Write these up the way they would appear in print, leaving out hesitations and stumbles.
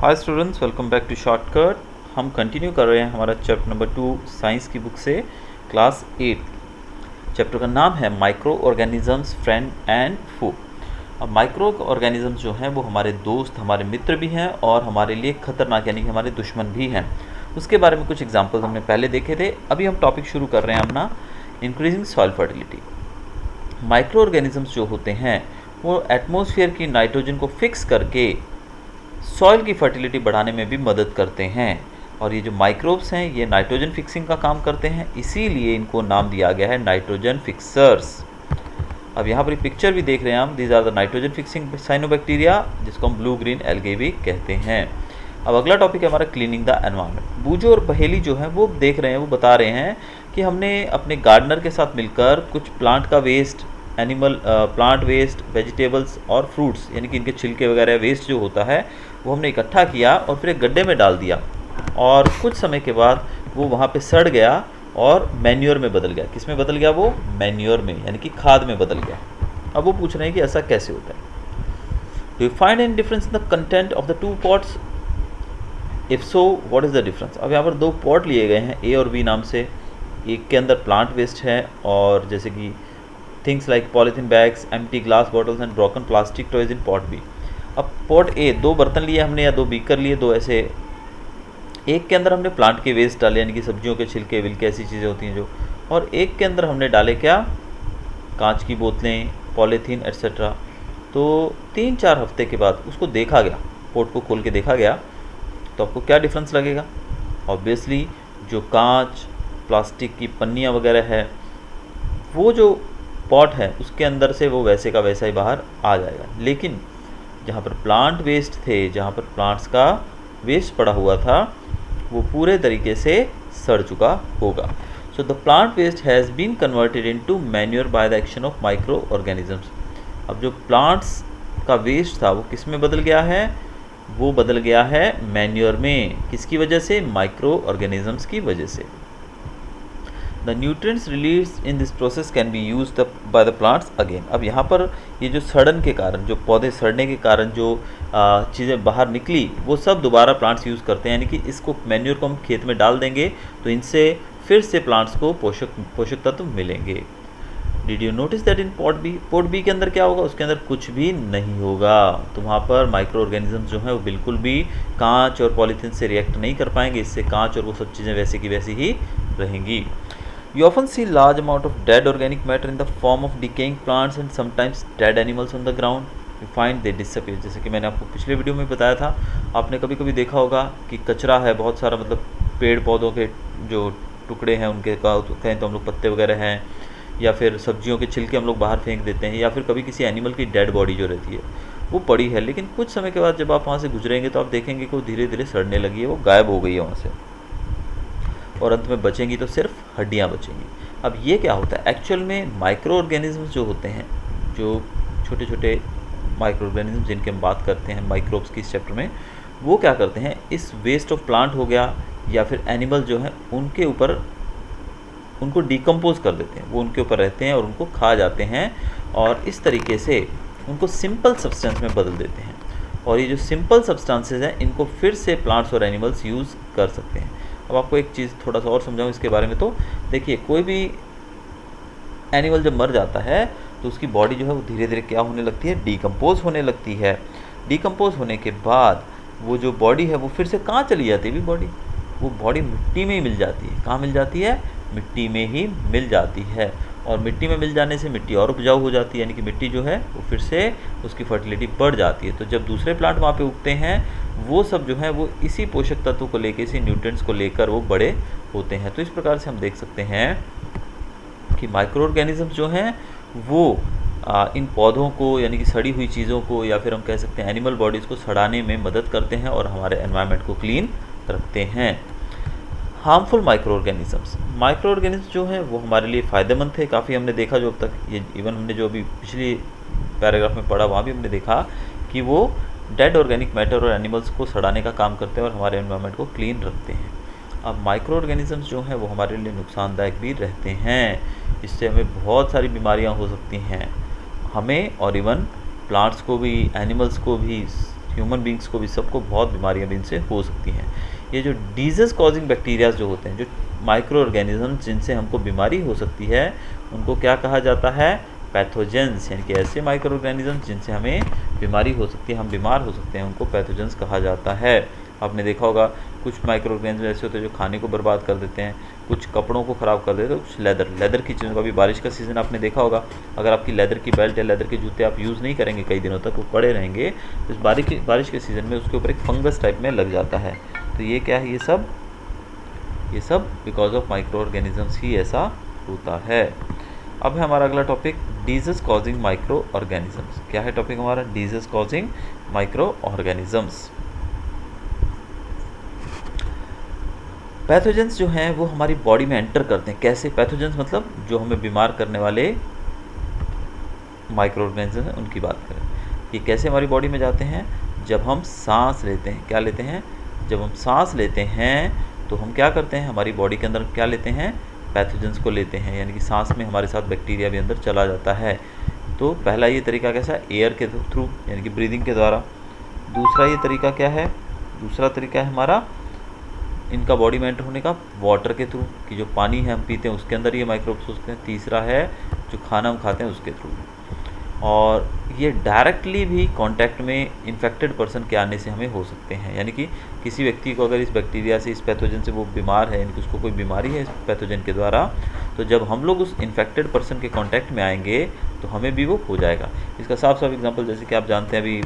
Hi students, welcome back to shortcut. हम continue कर रहे हैं हमारा चैप्टर नंबर 2 साइंस की बुक से, क्लास 8। चैप्टर का नाम है माइक्रो ऑर्गेनिजम्स फ्रेंड एंड फू। अब माइक्रो ऑर्गेनिजम्स जो हैं वो हमारे दोस्त, हमारे मित्र भी हैं और हमारे लिए खतरनाक यानी कि हमारे दुश्मन भी हैं। उसके बारे में कुछ एग्जाम्पल्स हमने पहले देखे थे। अभी हम टॉपिक शुरू कर रहे हैं अपना increasing soil fertility. Micro organisms जो होते हैं वो एटमॉस्फेयर की नाइट्रोजन को फिक्स करके सॉइल की फर्टिलिटी बढ़ाने में भी मदद करते हैं। और ये जो माइक्रोब्स हैं ये नाइट्रोजन फिक्सिंग का काम करते हैं, इसीलिए इनको नाम दिया गया है नाइट्रोजन फिक्सर्स। अब यहाँ पर एक पिक्चर भी देख रहे हैं हम, these are the nitrogen fixing cyanobacteria, जिसको हम ब्लू ग्रीन एल्गे भी कहते हैं। अब अगला टॉपिक है हमारा क्लीनिंग द एनवायरनमेंट। बूजो और बहेली जो है वो देख रहे हैं, वो बता रहे हैं कि हमने अपने गार्डनर के साथ मिलकर कुछ प्लांट का वेस्ट, प्लांट वेस्ट, वेजिटेबल्स और फ्रूट्स यानी कि इनके छिलके वगैरह वेस्ट जो होता है वो हमने इकट्ठा किया और फिर एक गड्ढे में डाल दिया, और कुछ समय के बाद वो वहाँ पे सड़ गया और मैन्योर में बदल गया। किस में बदल गया? वो मैन्योर में यानी कि खाद में बदल गया। अब वो पूछ रहे हैं कि ऐसा कैसे होता है। Do you find any difference in the content of the two pots? If so what is the difference? अब यहाँ पर दो पॉट लिए गए हैं ए और बी नाम से। एक के अंदर प्लांट वेस्ट है और जैसे कि things like polythene bags, empty glass bottles and broken plastic toys in pot B. अब पॉट ए दो बर्तन लिए हमने या दो बीकर लिए, दो ऐसे। एक के अंदर हमने प्लांट के वेस्ट डाले यानी कि सब्जियों के छिलके विलके ऐसी चीज़ें होती हैं जो, और एक के अंदर हमने डाले क्या? कांच की बोतलें, पॉलीथीन एट्सेट्रा। तो 3-4 हफ्ते के बाद उसको देखा गया, पोट को खोल के देखा गया, तो आपको क्या डिफरेंस लगेगा? ऑब्वियसली जो कांच, प्लास्टिक की पन्नियाँ वगैरह है, वो जो पॉट है उसके अंदर से वो वैसे का वैसा ही बाहर आ जाएगा। लेकिन जहाँ पर प्लांट वेस्ट थे, जहाँ पर प्लांट्स का वेस्ट पड़ा हुआ था, वो पूरे तरीके से सड़ चुका होगा। So the plant waste has been converted into manure by the action of micro organisms. अब जो प्लांट्स का वेस्ट था वो किस में बदल गया है? वो बदल गया है मैन्योर में। किसकी वजह से? माइक्रो ऑर्गेनिजम्स की वजह से। The nutrients released in this process can be used by the plants again. अब यहाँ पर ये जो सड़न के कारण, जो पौधे सड़ने के कारण जो चीज़ें बाहर निकली, वो सब दोबारा प्लांट्स यूज़ करते हैं। यानी कि इसको मैन्योर को हम खेत में डाल देंगे तो इनसे फिर से प्लांट्स को पोषक तत्व मिलेंगे। Did you notice that in pot B? Pot B के अंदर क्या होगा? उसके अंदर कुछ भी नहीं होगा। तो वहाँ पर माइक्रो ऑर्गेनिजम्स जो हैं वो बिल्कुल भी कांच और पॉलीथीन से रिएक्ट नहीं कर पाएंगे। इससे कांच और वो सब चीज़ें वैसे की वैसी ही रहेंगी। You often see large amount of dead organic matter in the form of decaying plants and sometimes dead animals on the ground. You find they disappear. जैसे कि मैंने आपको पिछले वीडियो में बताया था, आपने कभी कभी देखा होगा कि कचरा है बहुत सारा, मतलब पेड़ पौधों के जो टुकड़े हैं उनके कहें तो हम लोग पत्ते वगैरह हैं, या फिर सब्जियों के छिलके हम लोग बाहर फेंक देते हैं, या फिर कभी किसी एनिमल की डेड बॉडी जो रहती है वो पड़ी है, लेकिन कुछ समय के बाद जब आप वहाँ से गुजरेंगे तो आप देखेंगे कि वो धीरे धीरे सड़ने लगी है, वो गायब हो गई है वहाँ से, और अंत में बचेंगी तो सिर्फ हड्डियाँ बचेंगी। अब ये क्या होता है एक्चुअल में? माइक्रो ऑर्गेनिजम्स जो होते हैं, जो छोटे छोटे माइक्रो ऑर्गेनिजम्स जिनकी हम बात करते हैं माइक्रोब्स की इस चैप्टर में, वो क्या करते हैं? इस वेस्ट ऑफ प्लांट हो गया या फिर एनिमल जो है उनके ऊपर उनको डिकम्पोज कर देते हैं, वो उनके ऊपर रहते हैं और उनको खा जाते हैं, और इस तरीके से उनको सिंपल सब्सटेंस में बदल देते हैं। और ये जो सिंपल सब्सटेंसेज हैं इनको फिर से प्लांट्स और एनिमल्स यूज़ कर सकते हैं। अब आपको एक चीज़ थोड़ा सा और समझाऊँ इसके बारे में। तो देखिए, कोई भी एनिमल जब मर जाता है तो उसकी बॉडी जो है वो धीरे धीरे क्या होने लगती है? डिकम्पोज होने लगती है। डिकम्पोज होने के बाद वो जो बॉडी है वो फिर से कहाँ चली जाती है? बॉडी, वो बॉडी मिट्टी में ही मिल जाती है। कहाँ मिल जाती है? मिट्टी में ही मिल जाती है। और मिट्टी में मिल जाने से मिट्टी और उपजाऊ हो जाती है, यानी कि मिट्टी जो है वो फिर से उसकी फर्टिलिटी बढ़ जाती है। तो जब दूसरे प्लांट वहाँ पे उगते हैं वो सब जो है वो इसी पोषक तत्व को लेकर, इसी न्यूट्रिएंट्स को लेकर वो बड़े होते हैं। तो इस प्रकार से हम देख सकते हैं कि माइक्रो ऑर्गेनिजम्स जो हैं वो इन पौधों को यानी कि सड़ी हुई चीज़ों को, या फिर हम कह सकते हैं एनिमल बॉडीज़ को सड़ाने में मदद करते हैं और हमारे एनवायरनमेंट को क्लीन रखते हैं। हार्मफुल माइक्रो ऑर्गेनिज्म जो हैं वो हमारे लिए फ़ायदेमंद थे, काफ़ी हमने देखा जो अब तक, ये इवन हमने जो अभी पिछली पैराग्राफ में पढ़ा वहाँ भी हमने देखा कि वो डेड ऑर्गेनिक मैटर और एनिमल्स को सड़ाने का काम करते हैं और हमारे एनवायरनमेंट को क्लीन रखते हैं। अब माइक्रो ऑर्गेनिजम्स जो हैं वो हमारे लिए नुकसानदायक भी रहते हैं। इससे हमें बहुत सारी बीमारियाँ हो सकती हैं, हमें और इवन प्लांट्स को भी, एनिमल्स को भी, ह्यूमन बींग्स को भी, सबको बहुत बीमारियां भी इनसे हो सकती हैं। ये जो डिजीज़ कॉजिंग बैक्टीरियाज जो होते हैं, जो माइक्रो ऑर्गेनिज्म जिनसे हमको बीमारी हो सकती है, उनको क्या कहा जाता है? पैथोजेंस, यानी कि ऐसे माइक्रो ऑर्गेनिज्म जिनसे हमें बीमारी हो सकती है, हम बीमार हो सकते हैं, उनको पैथोजेंस कहा जाता है। आपने देखा होगा कुछ माइक्रो ऑर्गेनिज्म ऐसे होते हैं जो खाने को बर्बाद कर देते हैं, कुछ कपड़ों को ख़राब कर देते हैं, कुछ लेदर की चीज़ों का भी। बारिश का सीज़न आपने देखा होगा, अगर आपकी लेदर की बेल्ट या लेदर के जूते आप यूज़ नहीं करेंगे कई दिनों तक, वो पड़े रहेंगे, तो इस बारिश के सीज़न में उसके ऊपर एक फंगस टाइप में लग जाता है। तो ये क्या है? ये सब बिकॉज ऑफ माइक्रो ऑर्गेनिजम्स ही ऐसा होता है। अब है हमारा अगला topic, disease causing micro organisms. क्या है टॉपिक हमारा? Disease causing micro organisms. Pathogens जो हैं वो हमारी बॉडी में एंटर करते हैं। कैसे? पैथोजेंस मतलब जो हमें बीमार करने वाले माइक्रो ऑर्गेनिज्म हैं, उनकी बात करें। ये कैसे हमारी बॉडी में जाते हैं? जब हम सांस लेते हैं। क्या लेते हैं? जब हम सांस लेते हैं तो हम क्या करते हैं? हमारी बॉडी के अंदर क्या लेते हैं? पैथोजेंस को लेते हैं, यानी कि सांस में हमारे साथ बैक्टीरिया भी अंदर चला जाता है। तो पहला ये तरीका कैसा? एयर के थ्रू, यानी कि ब्रीदिंग के द्वारा। दूसरा ये तरीका क्या है? दूसरा तरीका है हमारा इनका बॉडी में एंटर होने का वाटर के थ्रू, कि जो पानी है हम पीते हैं उसके अंदर ये माइक्रोब्स होते हैं। तीसरा है जो खाना हम खाते हैं उसके थ्रू। और ये डायरेक्टली भी कांटेक्ट में इन्फेक्टेड पर्सन के आने से हमें हो सकते हैं, यानी कि किसी व्यक्ति को अगर इस बैक्टीरिया से, इस पैथोजन से वो बीमार है, यानी कि उसको कोई बीमारी है इस पैथोजन के द्वारा, तो जब हम लोग उस इन्फेक्टेड पर्सन के कांटेक्ट में आएंगे तो हमें भी वो हो जाएगा। इसका साफ एग्जांपल, जैसे कि आप जानते हैं अभी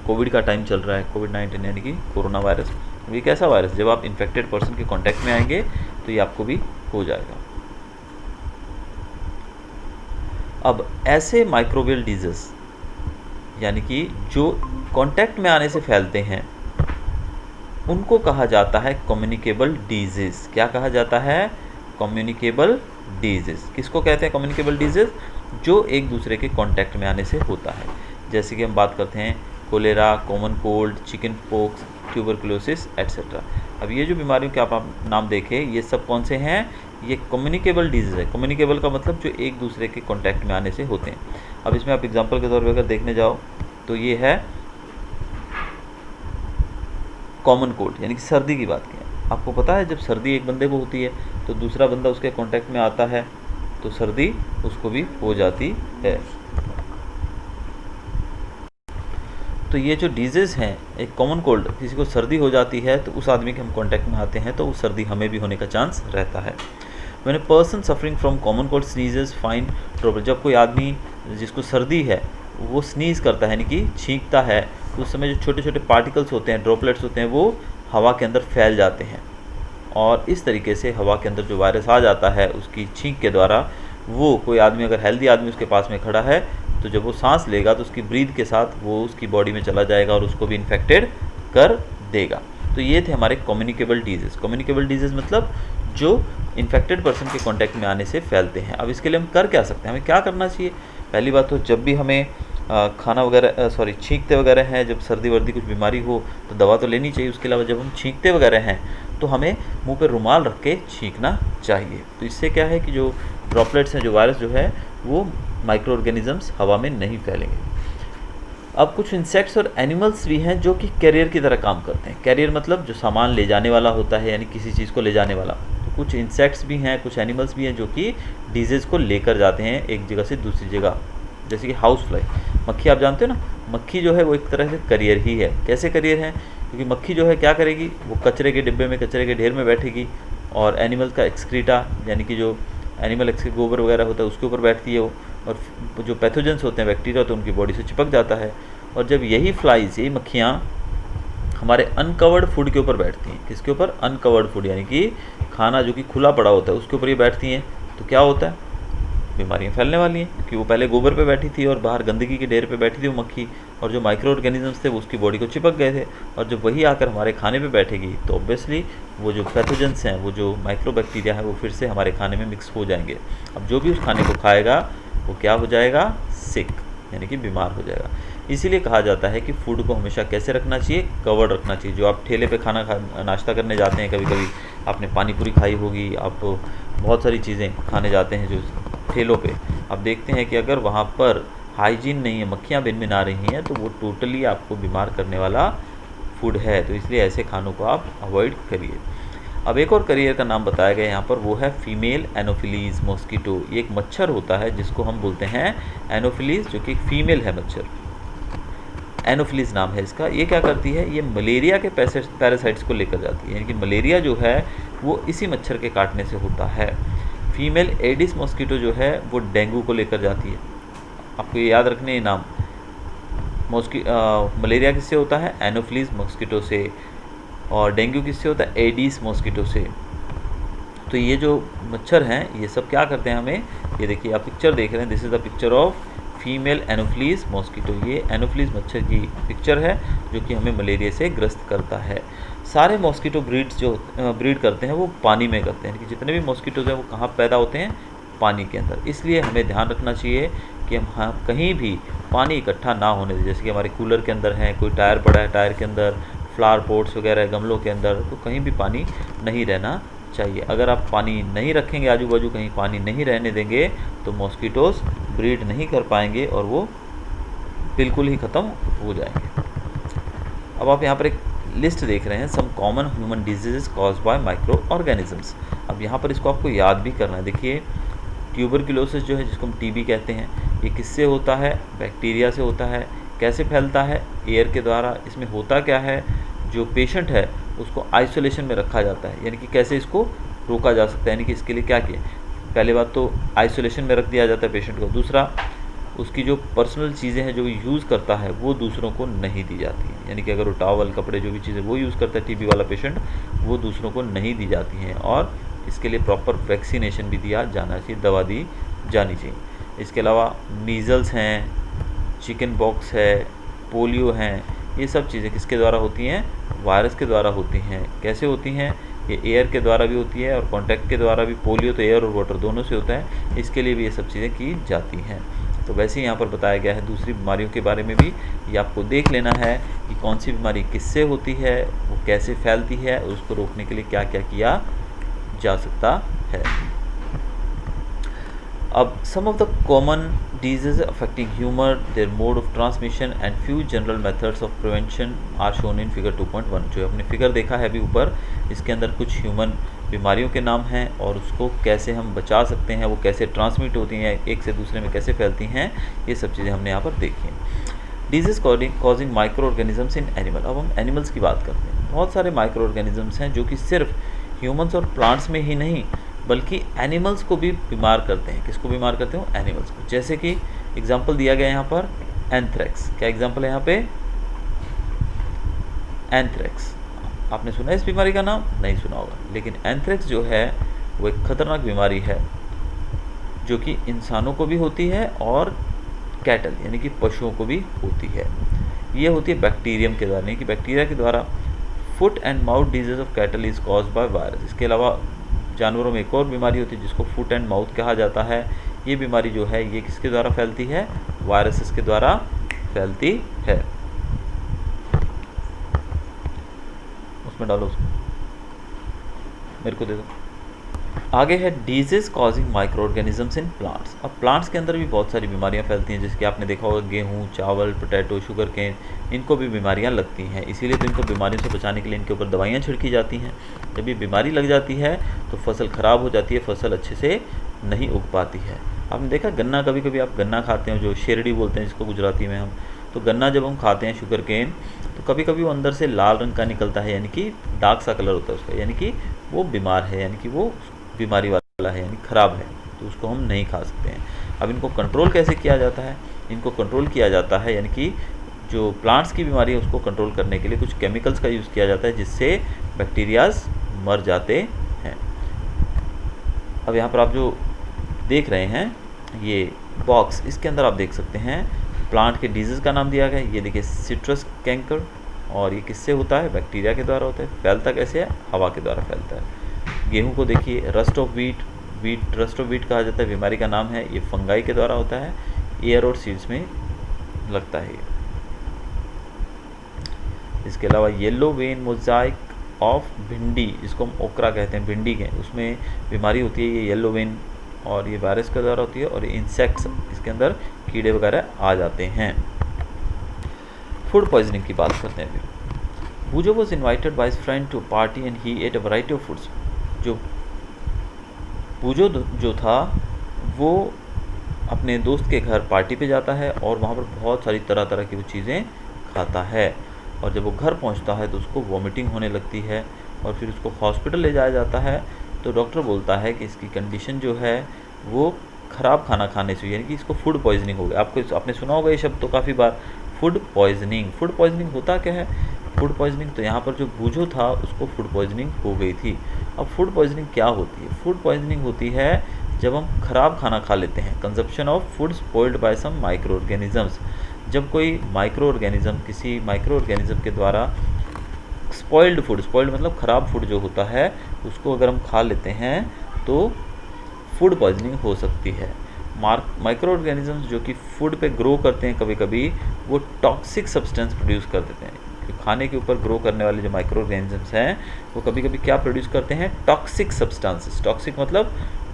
कोविड का टाइम चल रहा है, कोविड-19 यानी कि कोरोना वायरस। ये कैसा वायरस? जब आप इन्फेक्टेड पर्सन के कांटेक्ट में आएंगे तो ये आपको भी हो जाएगा। अब ऐसे माइक्रोबियल डिजीज, यानी कि जो कांटेक्ट में आने से फैलते हैं, उनको कहा जाता है कम्युनिकेबल डिजीज। क्या कहा जाता है? Communicable disease. किसको कहते हैं कम्युनिकेबल डिजीज? जो एक दूसरे के कांटेक्ट में आने से होता है। जैसे कि हम बात करते हैं cholera, common cold, chicken pox, tuberculosis etcetera. अब ये जो बीमारियों के आप नाम देखें, ये सब कौन से हैं? ये कम्युनिकेबल डिजीज़ है। कम्युनिकेबल का मतलब जो एक दूसरे के कांटेक्ट में आने से होते हैं। अब इसमें आप एग्जांपल के तौर पे अगर देखने जाओ तो ये है कॉमन कोल्ड, यानी कि सर्दी की बात करें। आपको पता है जब सर्दी एक बंदे को होती है तो दूसरा बंदा उसके कांटेक्ट में आता है तो सर्दी उसको भी हो जाती है। तो ये जो डिजीज़ हैं, एक कॉमन कोल्ड, किसी को सर्दी हो जाती है तो उस आदमी के हम कांटेक्ट में आते हैं तो उस सर्दी हमें भी होने का चांस रहता है। When a person suffering from common cold sneezes fine trouble, जब कोई आदमी जिसको सर्दी है वो स्नीज़ करता है, यानी कि छींकता है, तो उस समय जो छोटे छोटे पार्टिकल्स होते हैं, ड्रॉपलेट्स होते हैं, वो हवा के अंदर फैल जाते हैं। और इस तरीके से हवा के अंदर जो वायरस आ जाता है उसकी छींक के द्वारा, वो कोई आदमी, अगर हेल्दी आदमी उसके पास में खड़ा है, तो जब वो सांस लेगा तो उसकी ब्रीथ के साथ वो उसकी बॉडी में चला जाएगा और उसको भी इन्फेक्टेड कर देगा। तो ये थे हमारे कम्युनिकेबल डिजीज़। कम्युनिकेबल डिजीज़ मतलब जो इन्फेक्टेड पर्सन के कांटेक्ट में आने से फैलते हैं। अब इसके लिए हम कर क्या सकते हैं? हमें क्या करना चाहिए? पहली बात तो जब भी हमें खाना वगैरह छींकते वगैरह हैं, जब सर्दी वर्दी कुछ बीमारी हो तो दवा तो लेनी चाहिए। उसके अलावा जब हम छींकते वगैरह हैं तो हमें मुंह पे रुमाल रख के छींकना चाहिए। तो इससे क्या है कि जो ड्रॉपलेट्स हैं, जो वायरस जो है, वो माइक्रो ऑर्गेनिजम्स हवा में नहीं फैलेंगे। अब कुछ इंसेक्ट्स और एनिमल्स भी हैं जो कि कैरियर की तरह काम करते हैं। कैरियर मतलब जो सामान ले जाने वाला होता है, यानी किसी चीज़ को ले जाने वाला। तो कुछ इंसेक्ट्स भी हैं, कुछ एनिमल्स भी हैं जो कि डिजीज़ को लेकर जाते हैं एक जगह से दूसरी जगह। जैसे कि हाउस फ्लाई, मक्खी, आप जानते हो ना, मक्खी जो है वो एक तरह से करियर ही है। कैसे करियर है? क्योंकि मक्खी जो है क्या करेगी, वो कचरे के डिब्बे में, कचरे के ढेर में बैठेगी और एनिमल का एक्सक्रीटा, यानी कि जो एनिमल एक्सक्रीट गोबर वगैरह होता है उसके ऊपर बैठती है वो, और जो पैथोजेंस होते हैं, बैक्टीरिया, तो उनकी बॉडी से चिपक जाता है। और जब यही फ्लाइज, यही मक्खियाँ हमारे अनकवर्ड फूड के ऊपर बैठती हैं, किसके ऊपर? अनकवर्ड फूड, यानी कि खाना जो कि खुला पड़ा होता है उसके ऊपर ये बैठती हैं, तो क्या होता है? बीमारियां फैलने वाली हैं, क्योंकि वो पहले गोबर पे बैठी थी और बाहर गंदगी के ढेर पे बैठी थी वो मक्खी, और जो माइक्रो ऑर्गेनिजम्स थे वो उसकी बॉडी को चिपक गए थे। और जब वही आकर हमारे खाने पे बैठेगी तो ऑब्वियसली वो जो पैथोजेंस हैं, वो जो माइक्रो बैक्टीरिया है, वो फिर से हमारे खाने में मिक्स हो जाएंगे। अब जो भी उस खाने को खाएगा वो क्या हो जाएगा? सिक, यानी कि बीमार हो जाएगा। इसीलिए कहा जाता है कि फूड को हमेशा कैसे रखना चाहिए? कवर्ड रखना चाहिए। जो आप ठेले पे नाश्ता करने जाते हैं, कभी कभी आपने पानी पूरी खाई होगी, आप बहुत सारी चीज़ें खाने जाते हैं जो ठेलों पे, आप देखते हैं कि अगर वहाँ पर हाइजीन नहीं है, मक्खियाँ भिन भिन आ रही हैं, तो वो टोटली आपको बीमार करने वाला फूड है, तो इसलिए ऐसे खानों को आप अवॉइड करिए। अब एक और करियर का नाम बताया गया यहाँ पर, वो है फीमेल एनोफिलीज मॉस्किटो। ये एक मच्छर होता है जिसको हम बोलते हैं एनोफिलीज, जो कि एक फीमेल है मच्छर। एनोफिलीज नाम है इसका। ये क्या करती है, ये मलेरिया के पैरासाइट्स को लेकर जाती है, यानी कि मलेरिया जो है वो इसी मच्छर के काटने से होता है। फीमेल एडिस मॉस्किटो जो है वो डेंगू को लेकर जाती है। आपको ये याद रखने ये नाम। मलेरिया किससे होता है, एनोफिलीज मॉस्किटो से, और डेंगू किससे होता है, एडिस मॉस्किटो से। तो ये जो मच्छर हैं ये सब क्या करते हैं हमें, ये देखिए आप पिक्चर देख रहे हैं, this is the picture of female anopheles mosquito. ये एनोफिलीज मच्छर की पिक्चर है जो कि हमें मलेरिया से ग्रस्त करता है। सारे मॉस्किटो ब्रीड्स जो ब्रीड करते हैं वो पानी में करते हैं, कि जितने भी मॉस्किटोज हैं वो कहाँ पैदा होते हैं, पानी के अंदर। इसलिए हमें ध्यान रखना चाहिए कि हम कहीं भी पानी इकट्ठा ना होने दें। जैसे कि हमारे कूलर के अंदर है, कोई टायर पड़ा है, टायर के अंदर फ्लावर पॉट्स वगैरह गमलों के अंदर, तो कहीं भी पानी नहीं रहना चाहिए। अगर आप पानी नहीं रखेंगे, आजू बाजू कहीं पानी नहीं रहने देंगे, तो मॉस्किटोज़ ब्रीड नहीं कर पाएंगे और वो बिल्कुल ही ख़त्म हो जाएंगे। अब आप यहाँ पर एक लिस्ट देख रहे हैं, some common human diseases caused by micro organisms. अब यहाँ पर इसको आपको याद भी करना है। देखिए ट्यूबरक्लोसिस जो है, जिसको हम टीबी कहते हैं, ये किससे होता है, बैक्टीरिया से होता है। कैसे फैलता है, एयर के द्वारा। इसमें होता क्या है, जो पेशेंट है उसको आइसोलेशन में रखा जाता है, यानी कि कैसे इसको रोका जा सकता है, यानी कि इसके लिए क्या किया, पहले बात तो आइसोलेशन में रख दिया जाता है पेशेंट को। दूसरा, उसकी जो पर्सनल चीज़ें हैं जो यूज़ करता है वो दूसरों को नहीं दी जाती हैं, यानी कि अगर वो टॉवल, कपड़े, जो भी चीज़ें वो यूज़ करता है टीबी वाला पेशेंट, वो दूसरों को नहीं दी जाती हैं। और इसके लिए प्रॉपर वैक्सीनेशन भी दिया जाना चाहिए, दवा दी जानी चाहिए। इसके अलावा मीज़ल्स हैं, चिकन पॉक्स है, पोलियो हैं, ये सब चीज़ें किसके द्वारा होती हैं, वायरस के द्वारा होती हैं। कैसे होती हैं, ये एयर के द्वारा भी होती है और कॉन्टैक्ट के द्वारा भी। पोलियो तो एयर और वाटर दोनों से होता है, इसके लिए भी ये सब चीज़ें की जाती हैं। तो वैसे ही यहाँ पर बताया गया है दूसरी बीमारियों के बारे में भी, ये आपको देख लेना है कि कौन सी बीमारी किससे होती है, वो कैसे फैलती है, और उसको रोकने के लिए क्या क्या किया जा सकता है। अब some of the common diseases affecting human, their mode of transmission and few general methods of prevention are shown in figure 2.1। जो हमने फिगर देखा है अभी ऊपर, इसके अंदर कुछ ह्यूमन बीमारियों के नाम हैं और उसको कैसे हम बचा सकते हैं, वो कैसे ट्रांसमिट होती हैं, एक से दूसरे में कैसे फैलती हैं, ये सब चीज़ें हमने यहाँ पर देखी हैं। Disease causing micro organisms in animal. अब हम एनिमल्स की बात करते हैं। बहुत सारे माइक्रो ऑर्गेनिजम्स हैं जो कि सिर्फ ह्यूमन्स और प्लांट्स में ही नहीं बल्कि एनिमल्स को भी बीमार करते हैं। किसको बीमार करते हो, एनिमल्स को। जैसे कि एग्जांपल दिया गया है यहाँ पर एंथ्रेक्स। क्या एग्जांपल है यहाँ पे, एंथ्रेक्स। आपने सुना है इस बीमारी का नाम, नहीं सुना होगा, लेकिन एंथ्रेक्स जो है वो एक खतरनाक बीमारी है जो कि इंसानों को भी होती है और कैटल यानी कि पशुओं को भी होती है। ये होती है बैक्टीरियम के द्वारा, यानी कि बैक्टीरिया के द्वारा। Foot and mouth disease of cattle is caused by virus. इसके अलावा जानवरों में एक और बीमारी होती है जिसको फुट एंड माउथ कहा जाता है। ये बीमारी जो है ये किसके द्वारा फैलती है, वायरसेस के द्वारा फैलती है। उसमें डालो, उसको मेरे को दे दो। आगे है disease causing micro organisms in plants. अब प्लांट्स के अंदर भी बहुत सारी बीमारियां फैलती हैं, जैसे कि आपने देखा होगा गेहूं, चावल, पोटैटो, शुगर केन, इनको भी बीमारियां लगती हैं। इसीलिए तो इनको बीमारियों से बचाने के लिए इनके ऊपर दवाइयां छिड़की जाती हैं। जब ये बीमारी लग जाती है तो फसल ख़राब हो जाती है, फसल अच्छे से नहीं उग पाती है। आपने देखा गन्ना, कभी कभी आप गन्ना खाते हो, जो शेरडी बोलते हैं जिसको गुजराती में हम, तो गन्ना जब हम खाते हैं, शुगर केन, तो कभी कभी वो अंदर से लाल रंग का निकलता है, यानी कि डार्क सा कलर होता है उसका, यानी कि वो बीमार है, यानी कि वो बीमारी वाला है, यानी ख़राब है, तो उसको हम नहीं खा सकते हैं। अब इनको कंट्रोल कैसे किया जाता है, इनको कंट्रोल किया जाता है, यानी कि जो प्लांट्स की बीमारी है उसको कंट्रोल करने के लिए कुछ केमिकल्स का यूज़ किया जाता है जिससे बैक्टीरियाज मर जाते हैं। अब यहाँ पर आप जो देख रहे हैं ये बॉक्स, इसके अंदर आप देख सकते हैं प्लांट के डिजीज़ का नाम दिया गया है। ये देखिए सिट्रस कैंकर, और ये किससे होता है, बैक्टीरिया के द्वारा होता है। फैलता कैसे है, हवा के द्वारा फैलता है। गेहूं को देखिए rust of wheat rust of wheat कहा जाता है, बीमारी का नाम है। ये फंगाई के द्वारा होता है, एयर और सीड्स में लगता है। इसके अलावा येलो वेन मोजाइक ऑफ भिंडी, जिसको हम ओकरा कहते हैं, भिंडी के, उसमें बीमारी होती है ये येलो वेन, और ये वायरस के द्वारा होती है। और इंसेक्ट्स, इसके अंदर कीड़े वगैरह आ जाते हैं। फूड पॉइजनिंग की बात करते हैं अभी। Pujo was invited by his friend to party and he ate a variety of foods. जो पूजो जो था वो अपने दोस्त के घर पार्टी पे जाता है और वहाँ पर बहुत सारी तरह तरह की वो चीज़ें खाता है, और जब वो घर पहुँचता है तो उसको वॉमिटिंग होने लगती है और फिर उसको हॉस्पिटल ले जाया जाता है। तो डॉक्टर बोलता है कि इसकी कंडीशन जो है वो ख़राब खाना खाने से, यानी कि इसको फूड पॉइजनिंग हो गया। आपने सुना होगा ये शब्द तो काफ़ी बार, फूड पॉइजनिंग। फूड पॉइजनिंग होता क्या है? फूड पॉइजनिंग, तो यहाँ पर जो बूझो था उसको फूड पॉइजनिंग हो गई थी। अब फूड पॉइजनिंग क्या होती है? फूड पॉइजनिंग होती है जब हम खराब खाना खा लेते हैं, consumption of food spoiled by some micro organisms. जब कोई माइक्रो ऑर्गेनिज्म किसी माइक्रो ऑर्गेनिज्म के द्वारा स्पॉइल्ड फूड, स्पॉइल्ड मतलब ख़राब फूड जो होता है उसको अगर हम खा लेते हैं तो फूड पॉइजनिंग हो सकती है। माइक्रो ऑर्गेनिजम्स जो कि फूड पे ग्रो करते हैं कभी कभी, वो टॉक्सिक सब्सटेंस प्रोड्यूस कर देते हैं। खाने के ऊपर ग्रो करने वाले जो माइक्रो ऑर्गेनिजम्स हैं वो कभी कभी क्या प्रोड्यूस करते हैं? Toxic substances. टॉक्सिक मतलब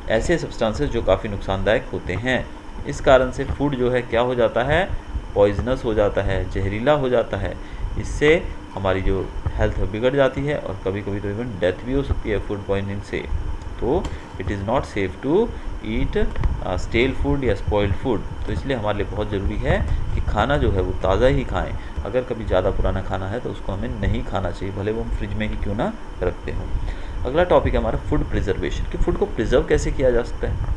ऐसे सब्सटेंसेस जो काफ़ी नुकसानदायक होते हैं। इस कारण से फूड जो है क्या हो जाता है? पॉइजनस हो जाता है, जहरीला हो जाता है। इससे हमारी जो हेल्थ बिगड़ जाती है और कभी कभी तो इवन डेथ भी हो सकती है फूड पॉइजनिंग से। तो it is not safe to eat stale food या स्पॉइल्ड फूड। तो इसलिए हमारे लिए बहुत ज़रूरी है कि खाना जो है वो ताज़ा ही खाएं। अगर कभी ज़्यादा पुराना खाना है तो उसको हमें नहीं खाना चाहिए, भले वो हम फ्रिज में ही क्यों ना रखते हों। अगला टॉपिक है हमारा फूड प्रिजर्वेशन, कि फूड को प्रिजर्व कैसे किया जा सकता है।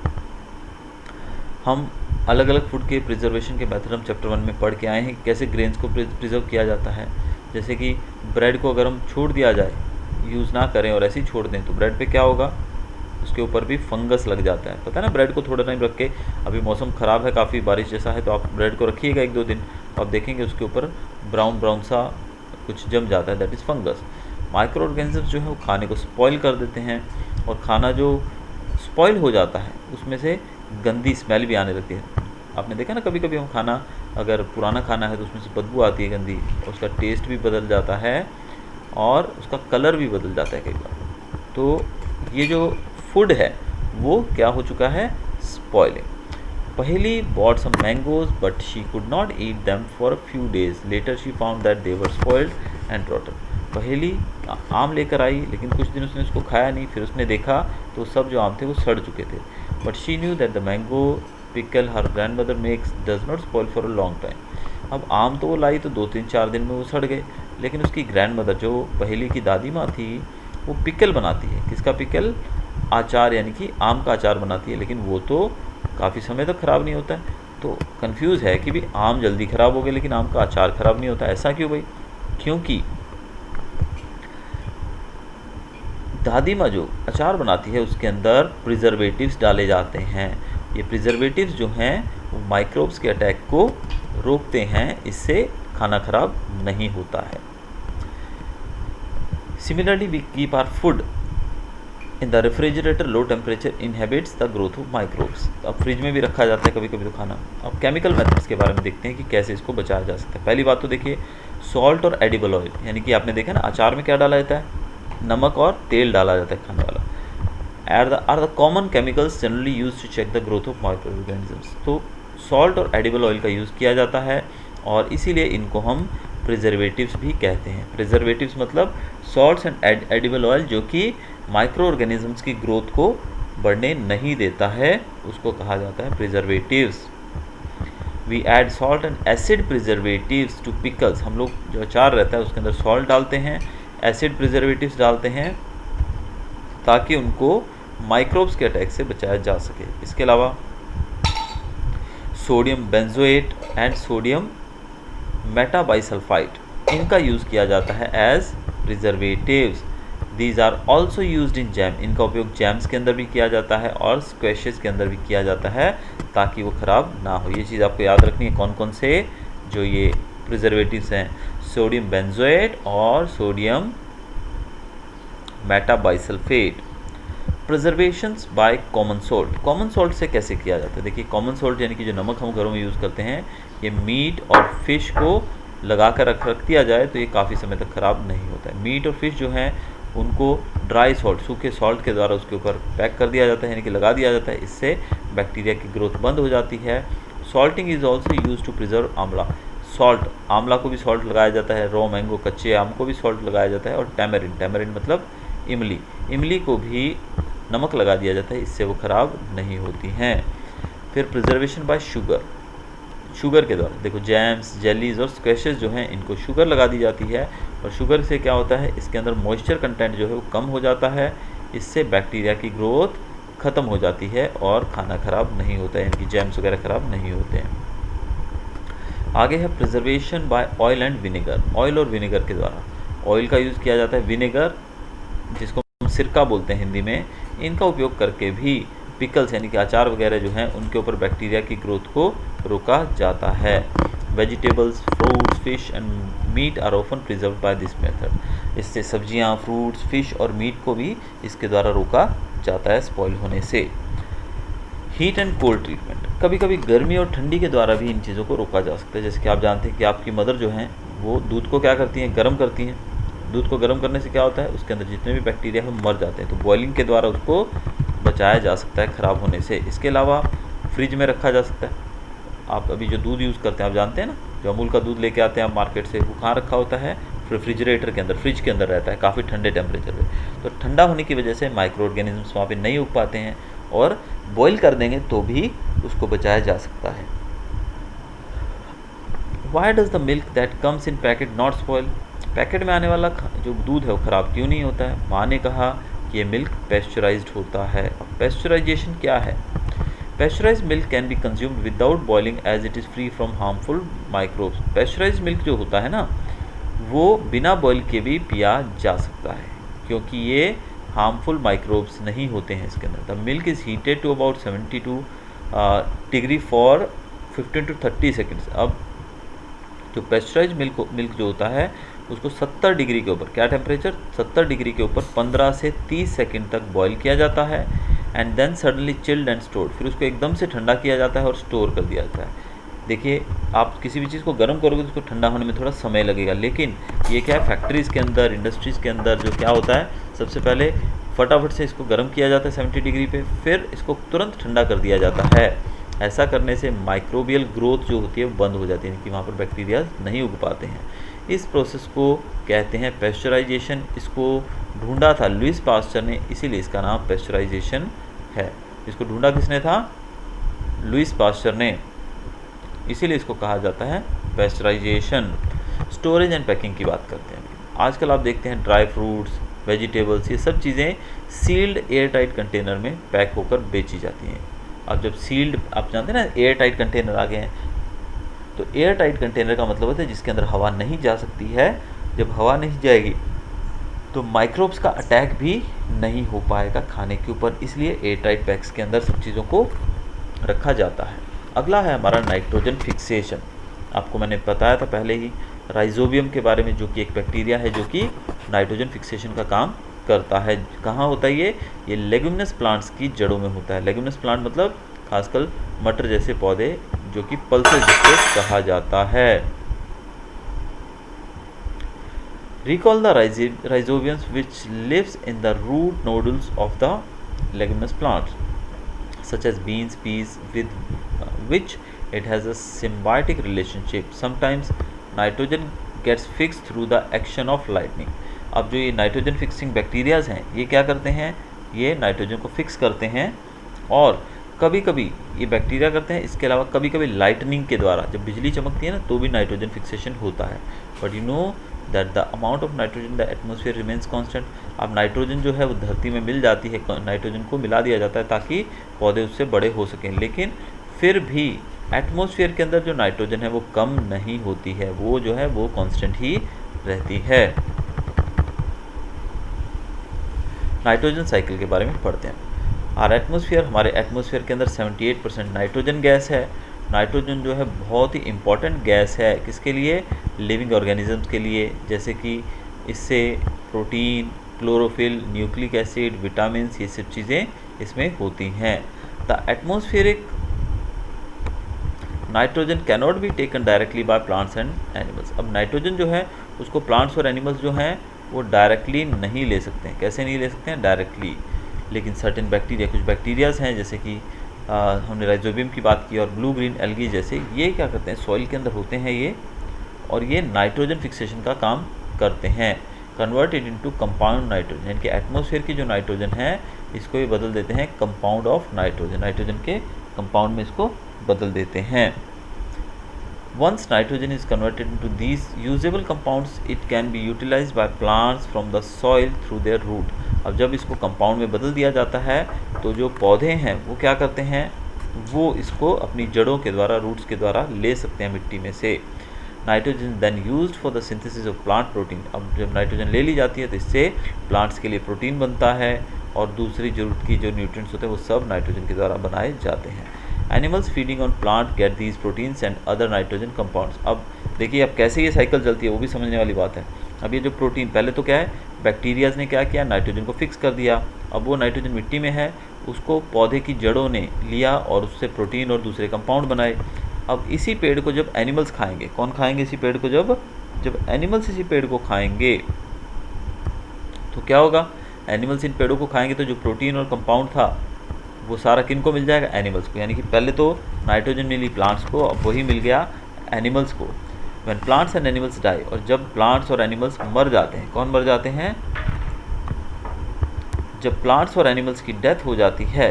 हम अलग अलग फूड के प्रिजर्वेशन के मेथड हम चैप्टर 1 में पढ़ के आए हैं कि कैसे ग्रेन्स को प्रिजर्व किया जाता है। जैसे कि ब्रेड को अगर हम छोड़ दिया जाए, यूज़ ना करें और ऐसे ही छोड़ दें तो ब्रेड पे क्या होगा? उसके ऊपर भी फंगस लग जाता है। पता है ना, ब्रेड को थोड़ा टाइम रख के, अभी मौसम ख़राब है, काफ़ी बारिश जैसा है, तो आप ब्रेड को रखिएगा 1-2 दिन, तो आप देखेंगे उसके ऊपर ब्राउन ब्राउन सा कुछ जम जाता है, that is fungus. Micro organisms जो है वो खाने को स्पॉइल कर देते हैं, और खाना जो स्पॉइल हो जाता है उसमें से गंदी स्मेल भी आने लगती है। आपने देखा ना, कभी कभी हम खाना अगर पुराना खाना है तो उसमें से बदबू आती है गंदी, उसका टेस्ट भी बदल जाता है और उसका कलर भी बदल जाता है कई बार। तो ये जो फूड है वो क्या हो चुका है? स्पॉइलिंग। पहली bought some mangoes but she could not eat them for a few days, later she found that they were spoiled and rotten. पहली आम लेकर आई, लेकिन कुछ दिन उसने उसको खाया नहीं, फिर उसने देखा तो सब जो आम थे वो सड़ चुके थे। But she knew that the mango pickle her grand mother makes does not spoil for a long time. अब आम तो वो लाई तो 2-3-4 दिन में वो सड़ गए, लेकिन उसकी ग्रैंड मदर जो पहली की दादी माँ थी वो पिकल बनाती है। किसका पिकल? अचार, यानी कि आम का अचार बनाती है, लेकिन वो तो काफ़ी समय तक ख़राब नहीं होता है। तो कंफ्यूज है कि भी आम जल्दी ख़राब हो गए लेकिन आम का अचार ख़राब नहीं होता, ऐसा क्यों भाई? क्योंकि दादी माँ जो अचार बनाती है उसके अंदर प्रिजर्वेटिव्स डाले जाते हैं। ये प्रिजर्वेटिव्स जो हैं वो माइक्रोब्स के अटैक को रोकते हैं, इससे खाना ख़राब नहीं होता है। Similarly we keep our food in the refrigerator, low temperature inhabits the growth of microbes. अब फ्रिज में भी रखा जाता है कभी कभी तो खाना। अब केमिकल मेथड्स के बारे में देखते हैं कि कैसे इसको बचाया जा सकता है। पहली बात तो देखिए, सॉल्ट और एडिबल ऑयल, यानी कि आपने देखा ना अचार में क्या डाला जाता है? नमक और तेल डाला जाता है खाने वाला। Are the common chemicals generally use to check the growth of micro organisms. तो सॉल्ट और एडिबल ऑयल का यूज़ किया जाता है और इसीलिए इनको हम प्रिजर्वेटिव्स भी कहते हैं। प्रिजर्वेटिव्स मतलब सॉल्ट्स एंड एडिबल ऑयल जो कि माइक्रो ऑर्गेनिजम्स की ग्रोथ को बढ़ने नहीं देता है, उसको कहा जाता है preservatives. We add salt and acid preservatives to pickles. हम लोग जो अचार रहता है उसके अंदर सॉल्ट डालते हैं, एसिड प्रिजर्वेटिव्स डालते हैं ताकि उनको माइक्रोब्स के अटैक से बचाया जा सके। इसके अलावा sodium benzoate and sodium metabisulphite, इनका यूज़ किया जाता है as preservatives. These are also used in jam. इनका उपयोग जैम्स के अंदर भी किया जाता है और स्क्वैशेस के अंदर भी किया जाता है ताकि वो ख़राब ना हो। ये चीज़ आपको याद रखनी है, कौन कौन से जो ये प्रिजर्वेटिव्स हैं, सोडियम बेंजोएट और sodium metabisulphite. Preservations by common salt. Common salt से कैसे किया जाता है? देखिए, कॉमन सॉल्ट यानी कि जो नमक हम घरों में यूज़ करते हैं, ये मीट और फिश को लगा कर रख दिया जाए तो ये काफ़ी समय तक ख़राब नहीं होता है। मीट और फिश जो हैं उनको ड्राई सॉल्ट, सूखे सॉल्ट के द्वारा उसके ऊपर पैक कर दिया जाता है, यानी कि लगा दिया जाता है। इससे बैक्टीरिया की ग्रोथ बंद हो जाती है। Salting is also use to preserve amla. Salt, आंवला को भी सॉल्ट लगाया जाता है, रॉ मैंगो कच्चे आम को भी सॉल्ट लगाया जाता है, और टैमरिन, टैमरिन मतलब इमली, इमली को भी नमक लगा दिया जाता है, इससे वो ख़राब नहीं होती हैं। फिर प्रिजर्वेशन बाय शुगर, शुगर के द्वारा, देखो जैम्स, जेलीज और स्क्वैशेस जो हैं इनको शुगर लगा दी जाती है, और शुगर से क्या होता है, इसके अंदर मॉइस्चर कंटेंट जो है वो कम हो जाता है, इससे बैक्टीरिया की ग्रोथ ख़त्म हो जाती है और खाना ख़राब नहीं होता है, इनकी जैम्स वगैरह ख़राब नहीं होते हैं। आगे है preservation by oil and vinegar, oil और विनेगर के द्वारा, ऑयल का यूज़ किया जाता है, विनेगर जिसको हम सिरका बोलते हैं हिंदी में, इनका उपयोग करके भी पिकल्स यानी कि अचार वगैरह जो हैं उनके ऊपर बैक्टीरिया की ग्रोथ को रोका जाता है। Vegetables, fruits, fish and meat are often preserve by this method, इससे सब्जियां, फ्रूट्स, फिश और मीट को भी इसके द्वारा रोका जाता है स्पॉइल होने से। हीट एंड कोल्ड ट्रीटमेंट, कभी कभी गर्मी और ठंडी के द्वारा भी इन चीज़ों को रोका जा सकता है। जैसे कि आप जानते हैं कि आपकी मदर जो हैं वो दूध को क्या करती हैं, गर्म करती हैं, दूध को गर्म करने से क्या होता है, उसके अंदर जितने भी बैक्टीरिया हैं मर जाते हैं, तो बॉइलिंग के द्वारा उसको बचाया जा सकता है ख़राब होने से। इसके अलावा फ्रिज में रखा जा सकता है, आप अभी जो दूध यूज़ करते हैं आप जानते हैं ना, जो अमूल का दूध लेके आते हैं आप मार्केट से, वो कहाँ रखा होता है, रेफ्रिजरेटर के अंदर, फ्रिज के अंदर रहता है काफ़ी ठंडे टेम्परेचर पे, तो ठंडा होने की वजह से माइक्रो ऑर्गेनिजम्स वहाँ पे नहीं उग पाते हैं, और बॉईल कर देंगे तो भी उसको बचाया जा सकता है। Why does the milk that comes in packet not spoil, packet में आने वाला जो दूध है वो ख़राब क्यों नहीं होता है। माँ ने कहा कि ये मिल्क पेस्चराइज्ड होता है। अब पेस्चराइजेशन क्या है, pasteurised milk can be consumed without boiling as it is free from harmful microbes, pasteurised milk जो होता है ना वो बिना बॉईल के भी पिया जा सकता है, क्योंकि ये हार्मफुल माइक्रोब्स नहीं होते हैं इसके अंदर। The milk is heated to about 72 degree for 15 to 30 seconds. अब जो पेस्चराइज्ड मिल्क जो होता है उसको 70 डिग्री के ऊपर, क्या टेम्परेचर, 70 डिग्री के ऊपर 15 से 30 सेकेंड तक बॉईल किया जाता है, and then suddenly chilled and stored, फिर उसको एकदम से ठंडा किया जाता है और स्टोर कर दिया जाता है। देखिए आप किसी भी चीज़ को गर्म करोगे तो उसको ठंडा होने में थोड़ा समय लगेगा, लेकिन ये क्या है, फैक्ट्रीज़ के अंदर, इंडस्ट्रीज़ के अंदर जो क्या होता है, सबसे पहले फटाफट से इसको गर्म किया जाता है 70 डिग्री पे, फिर इसको तुरंत ठंडा कर दिया जाता है। ऐसा करने से माइक्रोबियल ग्रोथ जो होती है वो बंद हो जाती है, कि वहाँ पर बैक्टीरिया नहीं उग पाते हैं। इस प्रोसेस को कहते हैं पेस्चराइजेशन। इसको ढूंढा था लुईस पास्चर ने, इसीलिए इसका नाम पेस्चराइजेशन है। इसको ढूंढा किसने था, लुईस पास्चर ने, इसीलिए इसको कहा जाता है पेस्चराइजेशन। स्टोरेज एंड पैकिंग की बात करते हैं। आजकल आप देखते हैं ड्राई फ्रूट्स, वेजिटेबल्स, ये सब चीज़ें सील्ड एयर टाइट कंटेनर में पैक होकर बेची जाती हैं। अब जब सील्ड, आप जानते हैं ना एयर टाइट कंटेनर आ गए हैं, तो एयर टाइट कंटेनर का मतलब होता है जिसके अंदर हवा नहीं जा सकती है। जब हवा नहीं जाएगी तो माइक्रोब्स का अटैक भी नहीं हो पाएगा खाने के ऊपर, इसलिए एयर टाइट पैक्स के अंदर सब चीज़ों को रखा जाता है। अगला है हमारा नाइट्रोजन फिक्सेशन। आपको मैंने बताया था पहले ही राइजोबियम के बारे में, जो कि एक बैक्टीरिया है जो कि नाइट्रोजन फिक्सेशन का काम करता है। कहाँ होता है ये लेग्यूमिनस प्लांट्स की जड़ों में होता है। लेग्यूमिनस प्लांट मतलब खासकर मटर जैसे पौधे, जो कि पल्सेस जिसको कहा जाता है। Recall the rhizobiums which lives in the root nodules of the leguminous plants, such as beans, peas, with which it has a symbiotic relationship. Sometimes nitrogen gets fixed through the action of lightning. अब जो ये nitrogen fixing bacterias हैं ये क्या करते हैं, ये nitrogen को फिक्स करते हैं, और कभी कभी ये बैक्टीरिया करते हैं। इसके अलावा कभी कभी लाइटनिंग के द्वारा, जब बिजली चमकती है ना तो भी नाइट्रोजन फिक्सेशन होता है। But you know that the amount of nitrogen the atmosphere remains constant. अब नाइट्रोजन जो है वो धरती में मिल जाती है, नाइट्रोजन को मिला दिया जाता है ताकि पौधे उससे बड़े हो सकें, लेकिन फिर भी एटमोसफियर के अंदर जो नाइट्रोजन है वो कम नहीं होती है, वो जो है वो कांस्टेंट ही रहती है। नाइट्रोजन साइकिल के बारे में पढ़ते हैं। आर एटमोसफियर, हमारे एटमोसफियर के अंदर 78% नाइट्रोजन गैस है। नाइट्रोजन जो है बहुत ही इम्पॉर्टेंट गैस है, किसके लिए, लिविंग ऑर्गेनिजम्स के लिए, जैसे कि इससे protein, chlorophyll, nucleic acid, vitamin, ये सब चीज़ें इसमें होती हैं। The atmospheric nitrogen cannot be taken directly by plants and animals. अब नाइट्रोजन जो है उसको प्लांट्स और एनिमल्स जो हैं वो डायरेक्टली नहीं ले सकते हैं। कैसे नहीं ले सकते हैं, डायरेक्टली, लेकिन सर्टेन बैक्टीरिया, कुछ बैक्टीरियाज हैं जैसे कि हमने राइजोबियम की बात की और ब्लू ग्रीन एल्गी जैसे, ये क्या करते हैं, सॉइल के अंदर होते हैं ये, और ये नाइट्रोजन फिक्सेशन का काम करते हैं। कन्वर्टेड इनटू कंपाउंड नाइट्रोजन, यानी कि एटमॉस्फेयर की जो नाइट्रोजन है इसको ये बदल देते हैं कंपाउंड ऑफ नाइट्रोजन, नाइट्रोजन के कंपाउंड में इसको बदल देते हैं। Once nitrogen is converted into these usable compounds, it can be utilized by plants from the soil through their root. अब जब इसको कंपाउंड में बदल दिया जाता है तो जो पौधे हैं वो क्या करते हैं, वो इसको अपनी जड़ों के द्वारा, रूट्स के द्वारा ले सकते हैं मिट्टी में से। Nitrogen then used for the synthesis of plant protein, अब जब नाइट्रोजन ले ली जाती है तो इससे प्लांट्स के लिए प्रोटीन बनता है और दूसरी जरूरत की जो न्यूट्रिएंट्स होते हैं वो सब नाइट्रोजन के द्वारा बनाए जाते हैं। Animals feeding on plant get these proteins and other nitrogen compounds. अब देखिए अब कैसे ये साइकिल चलती है वो भी समझने वाली बात है। अब ये जो प्रोटीन, पहले तो क्या है, बैक्टीरियाज ने क्या किया, नाइट्रोजन को फिक्स कर दिया। अब वो नाइट्रोजन मिट्टी में है, उसको पौधे की जड़ों ने लिया और उससे प्रोटीन और दूसरे कंपाउंड बनाए। अब इसी पेड़ को जब एनिमल्स खाएंगे, कौन खाएंगे इसी पेड़ को, जब एनिमल्स इसी पेड़ को खाएंगे तो क्या होगा, एनिमल्स इन पेड़ों को खाएंगे तो जो प्रोटीन और कंपाउंड था वो सारा किन को मिल जाएगा, एनिमल्स को। यानी कि पहले तो नाइट्रोजन मिली प्लांट्स को, अब वही मिल गया एनिमल्स को। When plants and animals die, और जब प्लांट्स और एनिमल्स मर जाते हैं, कौन मर जाते हैं, जब प्लांट्स और एनिमल्स की डेथ हो जाती है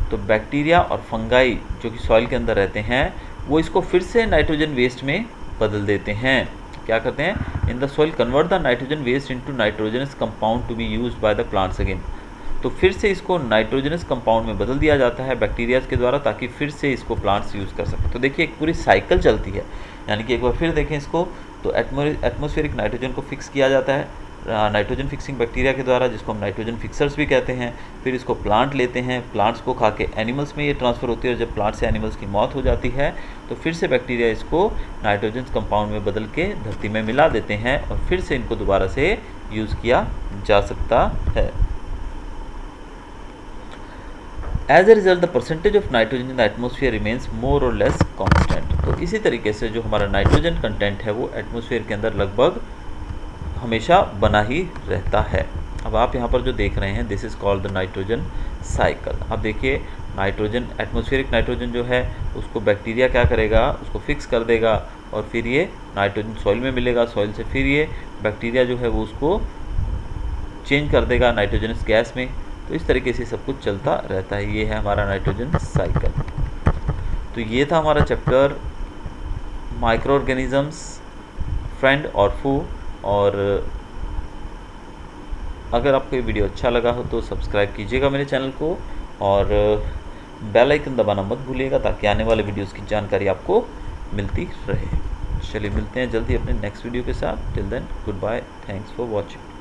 तो बैक्टीरिया और फंगाई जो कि सॉइल के अंदर रहते हैं वो इसको फिर से नाइट्रोजन वेस्ट में बदल देते हैं। क्या करते हैं, in the soil convert the nitrogen waste into nitrogenous compound to be used by the plants again. तो फिर से इसको नाइट्रोजनस कंपाउंड में बदल दिया जाता है बैक्टीरियाज के द्वारा, ताकि फिर से इसको प्लांट्स यूज़ कर सकें। तो देखिए एक पूरी साइकिल चलती है, यानी कि एक बार फिर देखें इसको, तो एटमॉस्फेरिक नाइट्रोजन को फिक्स किया जाता है नाइट्रोजन फिक्सिंग बैक्टीरिया के द्वारा, जिसको हम नाइट्रोजन फिक्सर्स भी कहते हैं। फिर इसको प्लांट लेते हैं, प्लांट्स को खा के एनिमल्स में ये ट्रांसफ़र होती है, और जब प्लांट से एनिमल्स की मौत हो जाती है तो फिर से बैक्टीरिया इसको नाइट्रोजन कंपाउंड में बदल के धरती में मिला देते हैं और फिर से इनको दोबारा से यूज़ किया जा सकता है। As a result the percentage of nitrogen in the atmosphere remains more or less constant. तो इसी तरीके से जो हमारा नाइट्रोजन कंटेंट है वो एटमोसफियर के अंदर लगभग हमेशा बना ही रहता है। अब आप यहाँ पर जो देख रहे हैं, this is called the nitrogen cycle. अब देखिए नाइट्रोजन, एटमॉस्फेरिक नाइट्रोजन जो है उसको बैक्टीरिया क्या करेगा, उसको फिक्स कर देगा और फिर ये नाइट्रोजन सॉइल में मिलेगा, सॉइल से फिर ये बैक्टीरिया जो है वो उसको चेंज कर देगा नाइट्रोजनस गैस में। तो इस तरीके से सब कुछ चलता रहता है। ये है हमारा नाइट्रोजन साइकिल। तो ये था हमारा चैप्टर माइक्रो ऑर्गेनिजम्स, फ्रेंड और फू। और अगर आपको ये वीडियो अच्छा लगा हो तो सब्सक्राइब कीजिएगा मेरे चैनल को और बेल आइकन दबाना मत भूलिएगा, ताकि आने वाले वीडियोस की जानकारी आपको मिलती रहे। चलिए मिलते हैं जल्दी अपने नेक्स्ट वीडियो के साथ। Till then goodbye, thanks for watching.